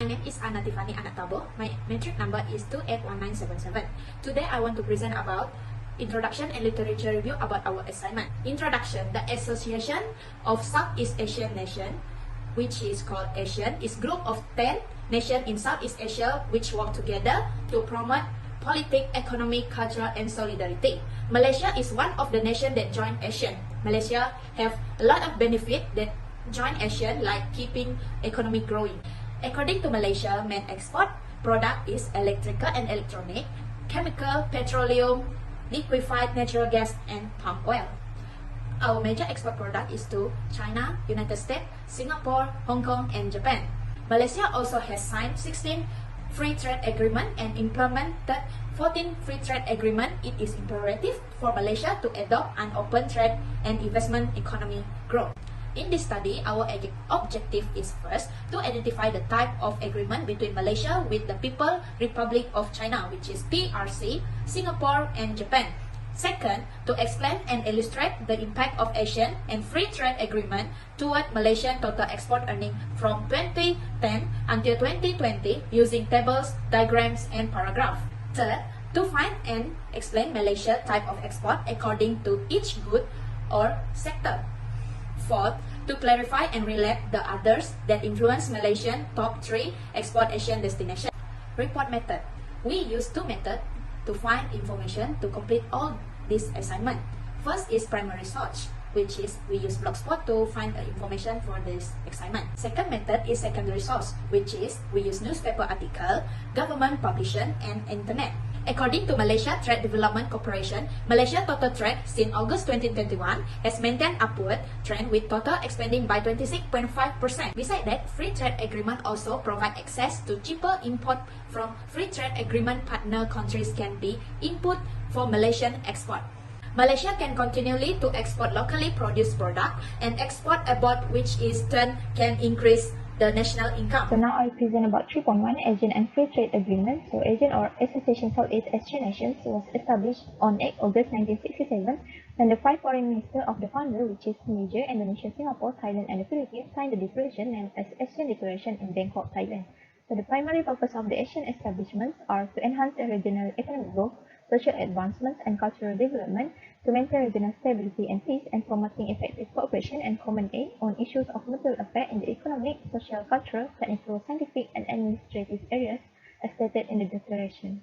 My name is Tifanny anak TABOH. My metric number is 281977. Today I want to present about Introduction and Literature Review about our assignment. Introduction. The Association of Southeast Asian Nations, which is called ASEAN, is group of 10 nations in Southeast Asia which work together to promote politics, economic, culture, and solidarity. Malaysia is one of the nations that joined ASEAN. Malaysia have a lot of benefit that join ASEAN, like keeping economy growing. According to Malaysia, main export product is electrical and electronic, chemical, petroleum, liquefied natural gas, and palm oil. Our major export product is to China, United States, Singapore, Hong Kong, and Japan. Malaysia also has signed 16 free trade agreement and implemented 14 free trade agreement. It is imperative for Malaysia to adopt an open trade and investment economy growth. In this study, our objective is first to identify the type of agreement between Malaysia with the People's Republic of China, which is PRC, Singapore, and Japan. Second, to explain and illustrate the impact of ASEAN and free trade agreement toward Malaysian total export earning from 2010 until 2020 using tables, diagrams, and paragraphs. Third, to find and explain Malaysia type of export according to each good or sector. Fourth, to clarify and relate the others that influence Malaysian top 3 export Asian destinations. Report method. We use two methods to find information to complete all this assignment. First is primary source, which is we use Blogspot to find the information for this assignment. Second method is secondary source, which is we use newspaper article, government publication, and internet. According to Malaysia Trade Development Corporation, Malaysia total trade since August 2021 has maintained upward trend with total expanding by 26.5%. Besides that, free trade agreement also provide access to cheaper import from free trade agreement partner countries can be input for Malaysian export. Malaysia can continually to export locally produced product and export abroad, which is turn can increase the national income. So now I present about 3.1 ASEAN and Free Trade Agreement. So ASEAN or Association Southeast Asian Nations was established on 8 August 1967 when the 5 foreign ministers of the founder, which is Malaysia, Indonesia, Singapore, Thailand, and the Philippines, signed the declaration known as ASEAN Declaration in Bangkok, Thailand. So the primary purpose of the Asian establishments are to enhance the regional economic growth, social advancements, and cultural development, to maintain regional stability and peace, and promoting effective cooperation and common aid on issues of mutual effect in the economic, social, cultural, technical, scientific, and administrative areas as stated in the declaration.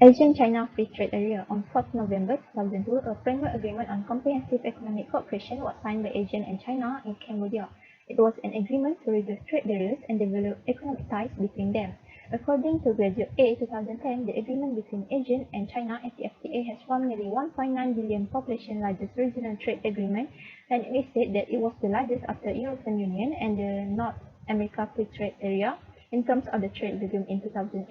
ASEAN-China Free Trade Area. On 4th November 2002, a framework agreement on comprehensive economic cooperation was signed by ASEAN and China in Cambodia. It was an agreement to reduce trade barriers and develop economic ties between them. According to Graduate A 2010, the agreement between ASEAN and China (FTA) has formed nearly 1.9 billion population largest regional trade agreement, and it is said that it was the largest after European Union and the North America Free Trade Area in terms of the trade volume in 2008.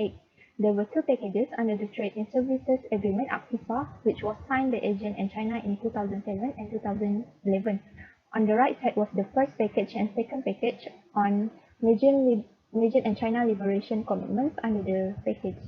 There were two packages under the Trade in Services Agreement (APISA), which was signed by ASEAN and China in 2007 and 2011. On the right side was the first package and second package on Malaysian and China liberation commitments under the package.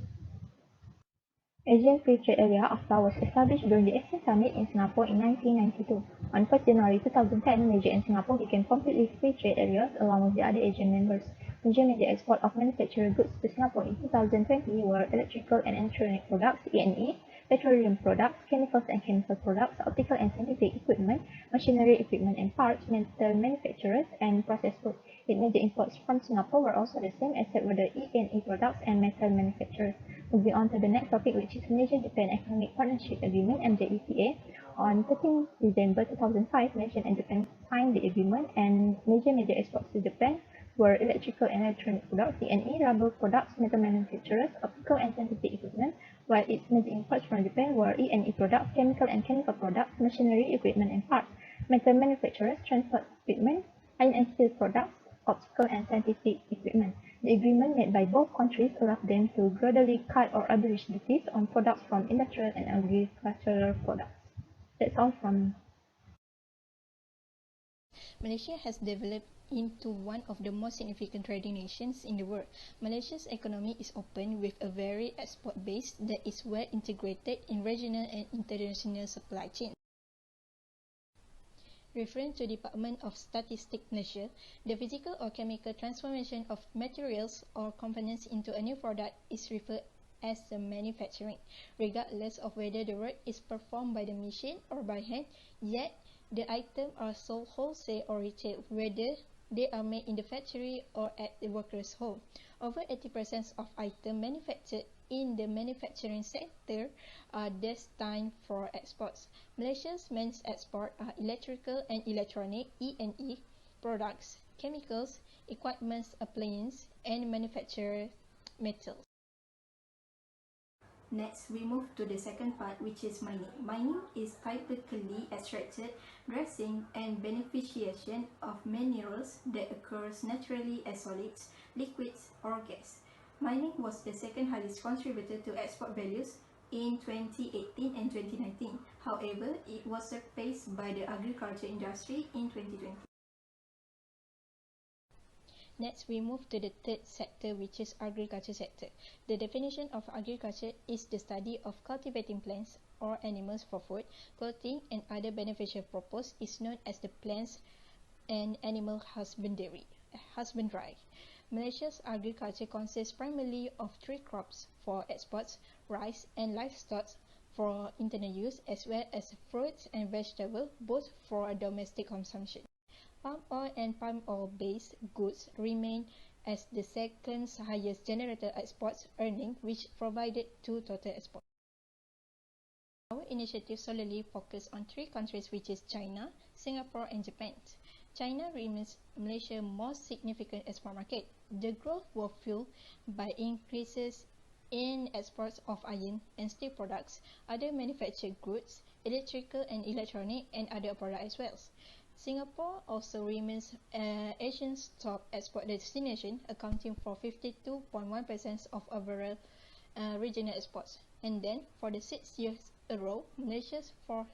ASEAN Free Trade Area (AFTA) was established during the ASEAN Summit in Singapore in 1992. On 1st January 2010, Malaysia and Singapore became completely free trade areas along with the other ASEAN members. Major export of manufactured goods to Singapore in 2020 were electrical and electronic products (E&E), petroleum products, chemicals and chemical products, optical and scientific equipment, machinery equipment and parts, metal manufacturers, and processed food. Its major imports from Singapore were also the same except for the E&E products and metal manufacturers. Moving on to the next topic, which is Malaysia-Japan Economic Partnership Agreement (MJEPA). On 13 December 2005, Malaysia and Japan signed the agreement, and major exports to Japan were electrical and electronic products, E&E, rubber products, metal manufacturers, optical and scientific equipment, while its major imports from Japan were E&E products, chemical and chemical products, machinery equipment and parts, metal manufacturers, transport equipment, iron and steel products, optical and scientific equipment. The agreement made by both countries allowed them to gradually cut or abolish duties on products from industrial and agricultural products. That's all from me. Malaysia has developed into one of the most significant trading nations in the world. Malaysia's economy is open with a very export base that is well integrated in regional and international supply chains. Referring to Department of Statistics Malaysia, the physical or chemical transformation of materials or components into a new product is referred as the manufacturing, regardless of whether the work is performed by the machine or by hand, yet the items are sold wholesale or retail, whether they are made in the factory or at the worker's home. Over 80% of items manufactured in the manufacturing sector are destined for exports. Malaysia's main exports are electrical and electronic (E&E) products, chemicals, equipment, appliances, and manufactured metals. Next, we move to the second part, which is mining. Mining is typically extracted, dressing, and beneficiation of minerals that occurs naturally as solids, liquids, or gas. Mining was the second highest contributor to export values in 2018 and 2019. However, it was surpassed by the agriculture industry in 2020. Next, we move to the third sector, which is agriculture sector. The definition of agriculture is the study of cultivating plants or animals for food, clothing, and other beneficial purposes is known as the plants and animal husbandry. Malaysia's agriculture consists primarily of three crops for exports: rice and livestock for internal use, as well as fruits and vegetables, both for domestic consumption. Palm oil and palm oil-based goods remain as the second highest generated exports earning, which provided to total exports. Our initiative solely focus on three countries, which is China, Singapore, and Japan. China remains Malaysia's most significant export market. The growth was fueled by increases in exports of iron and steel products, other manufactured goods, electrical and electronic, and other products as well. Singapore also remains Asia's top export destination, accounting for 52.1% of overall regional exports. And then, for the 6 years in a row, Malaysia's fourth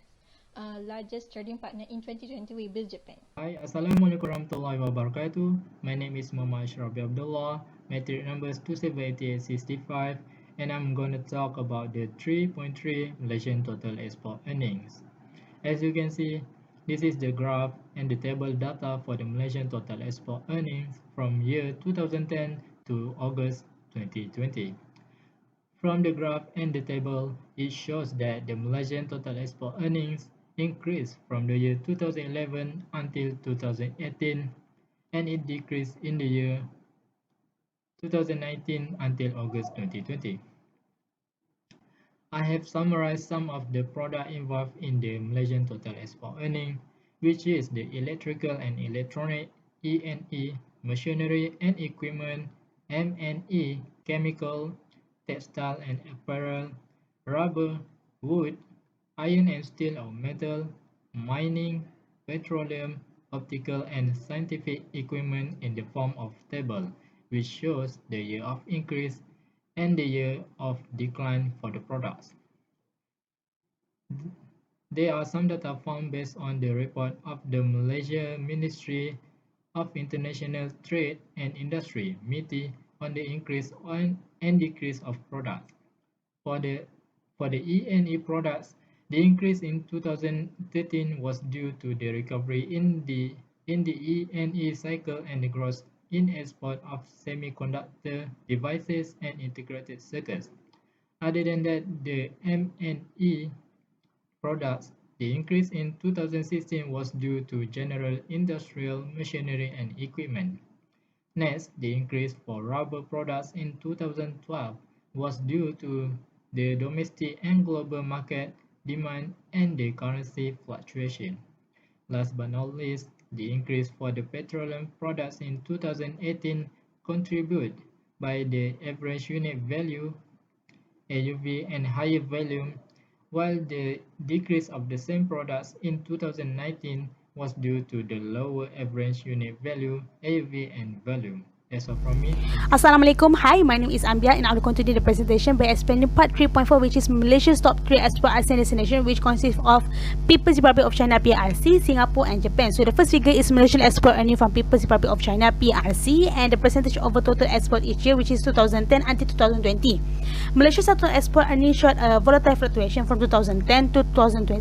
largest trading partner in 2020 will be Japan. Hi, Assalamualaikum warahmatullahi wabarakatuh. My name is Muhammad ASHRAF Abdullah, matric number is 278865, and I'm going to talk about the 3.3 Malaysian total export earnings. As you can see, this is the graph and the table data for the Malaysian total export earnings from year 2010 to August 2020. From the graph and the table, it shows that the Malaysian total export earnings increased from the year 2011 until 2018, and it decreased in the year 2019 until August 2020. I have summarized some of the products involved in the Malaysian total export earning, which is the electrical and electronic, E&E, machinery and equipment, M&E, chemical, textile and apparel, rubber, wood, iron and steel or metal, mining, petroleum, optical and scientific equipment in the form of table, which shows the year of increase and the year of decline for the products. There are some data found based on the report of the Malaysia Ministry of International Trade and Industry (MITI) on the increase and decrease of products. For the E&E products, the increase in 2013 was due to the recovery in the E&E cycle and the growth in export of semiconductor devices and integrated circuits. Other than that, the M&E products, the increase in 2016 was due to general industrial machinery and equipment. Next, the increase for rubber products in 2012 was due to the domestic and global market demand and the currency fluctuation. Last but not least, the increase for the petroleum products in 2018 contributed by the average unit value (AUV) and higher volume, while the decrease of the same products in 2019 was due to the lower average unit value (AUV) and volume. That's all from me. Assalamualaikum. Hi, my name is Ambia and I will continue the presentation by explaining part 3.4, which is Malaysia's top 3 export ASEAN destination, which consists of People's Republic of China PRC, Singapore and Japan. So the first figure is Malaysian export earning from People's Republic of China PRC and the percentage of the total export each year, which is 2010 until 2020. Malaysia's total export earning showed a volatile fluctuation from 2010 to 2016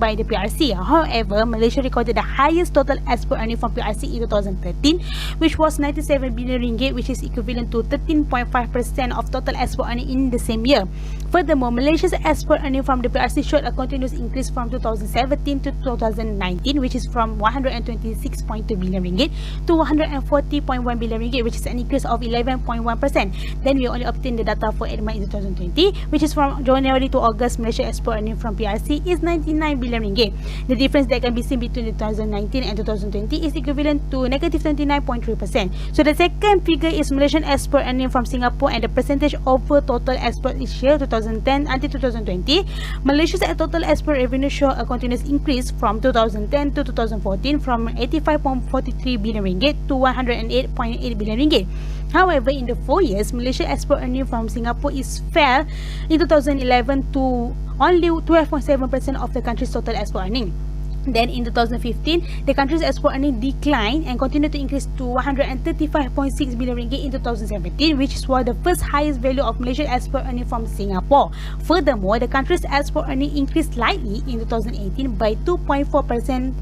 by the PRC. However, Malaysia recorded the highest total export earning from PRC in 2013, which was 97 billion ringgit, which is equivalent to 13.5% of total export earning in the same year. Furthermore, Malaysia's export earning from the PRC showed a continuous increase from 2017 to 2019, which is from 126.2 billion ringgit to 140.1 billion ringgit, which is an increase of 11.1%. Then we only obtained the data for AHMAD in 2020, which is from January to August. Malaysia export earning from PRC is 99 billion ringgit. The difference that can be seen between 2019 and 2020 is equivalent to negative 29.3%. So the second figure is Malaysian export earning from Singapore and the percentage over total export each year 2010 until 2020. Malaysia's total export revenue show a continuous increase from 2010 to 2014 from 85.43 billion ringgit to 108.8 billion ringgit. However, in the 4 years, Malaysia export earning from Singapore is fell in 2011 to only 12.7% of the country's total export earning. Then in 2015, the country's export earning declined and continued to increase to 135.6 billion ringgit in 2017, which was the first highest value of Malaysian export earning from Singapore. Furthermore, the country's export earning increased slightly in 2018 by 2.4%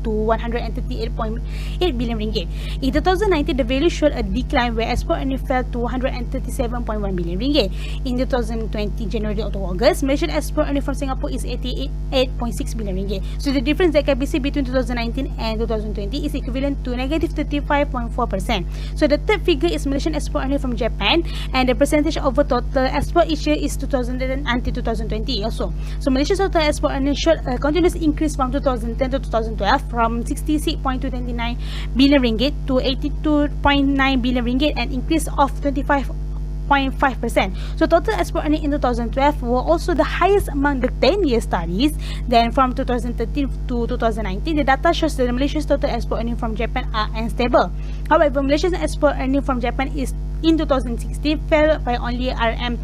to 138.8 billion ringgit. In 2019, the value showed a decline where export earning fell to 137.1 billion ringgit. In 2020, January to August, Malaysian export earning from Singapore is 88.6 billion ringgit. So the difference that can be seen between 2019 and 2020 is equivalent to negative 35.4%. So the third figure is Malaysian export earning from Japan and the percentage over total export each year is 2010 until 2020 also. So Malaysia's total export earning showed a continuous increase from 2010 to 2012 from 66.229 billion ringgit to 82.9 billion ringgit, an increase of 25.5%. So total export earning in 2012 were also the highest among the 10-year studies. Then from 2013 to 2019, the data shows that Malaysia's total export earning from Japan are unstable. However, Malaysia's export earning from Japan is in 2016 fell by only RM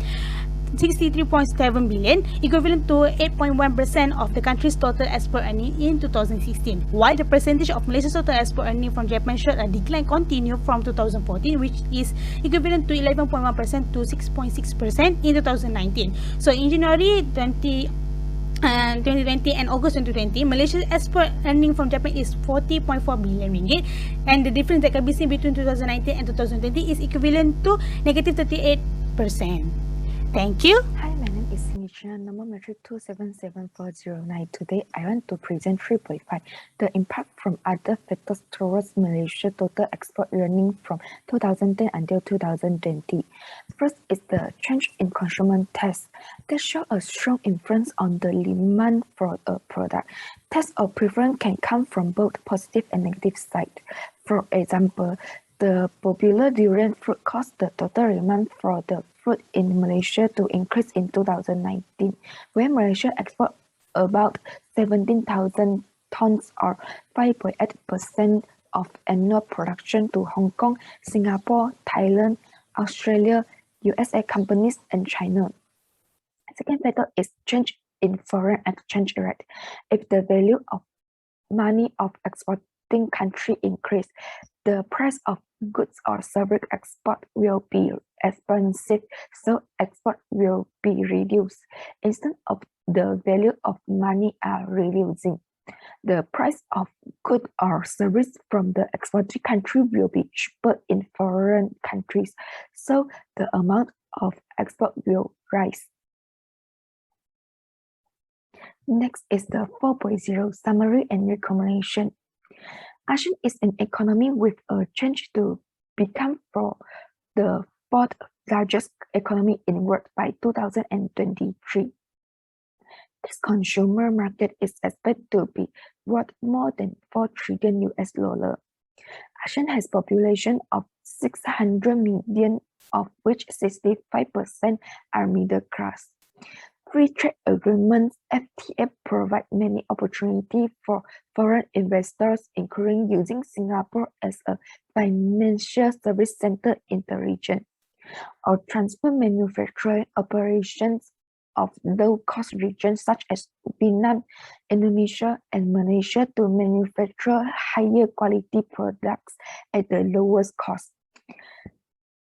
63.7 billion, equivalent to 8.1% of the country's total export earning in 2016, while the percentage of Malaysia's total export earning from Japan showed a decline continue from 2014, which is equivalent to 11.1% to 6.6% in 2019. So in January 2020 and August 2020, Malaysia's export earning from Japan is 40.4 billion ringgit, and the difference that can be seen between 2019 and 2020 is equivalent to negative 38%. Thank you. Hi, my name is Signature number metric 2777409. Today, I want to present 3.5, the impact from other factors towards Malaysia total export earning from 2010 until 2020. First is the change in consumer taste that show a strong influence on the demand for a product. Taste or preference can come from both positive and negative side. For example, the popular durian fruit caused the total demand for the fruit in Malaysia to increase in 2019, when Malaysia export about 17,000 tons or 5.8% of annual production to Hong Kong, Singapore, Thailand, Australia, USA companies, and China. Second factor is change in foreign exchange rate. If the value of money of exporting country increase, the price of goods or service export will be expensive, so export will be reduced. Instead of the value of money are reducing, the price of goods or service from the exporting country will be cheaper in foreign countries, so the amount of export will rise. Next is the 4.0 summary and recommendation. ASEAN is an economy with a change to become for the fourth largest economy in the world by 2023. This consumer market is expected to be worth more than $4 trillion. ASEAN has population of 600 million, of which 65% are middle class. Free trade agreements (FTA) provide many opportunities for foreign investors, including using Singapore as a financial service center in the region, or transfer manufacturing operations of low-cost regions such as Vietnam, Indonesia, and Malaysia to manufacture higher quality products at the lowest cost.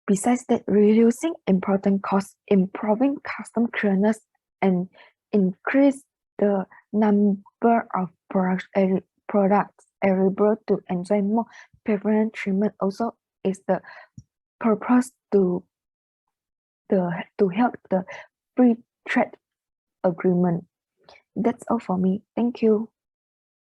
Besides that, reducing important costs, improving custom clearness, and increase the number of products able to enjoy more preferential treatment also is the purpose to help the free trade agreement. That's all for me. Thank you.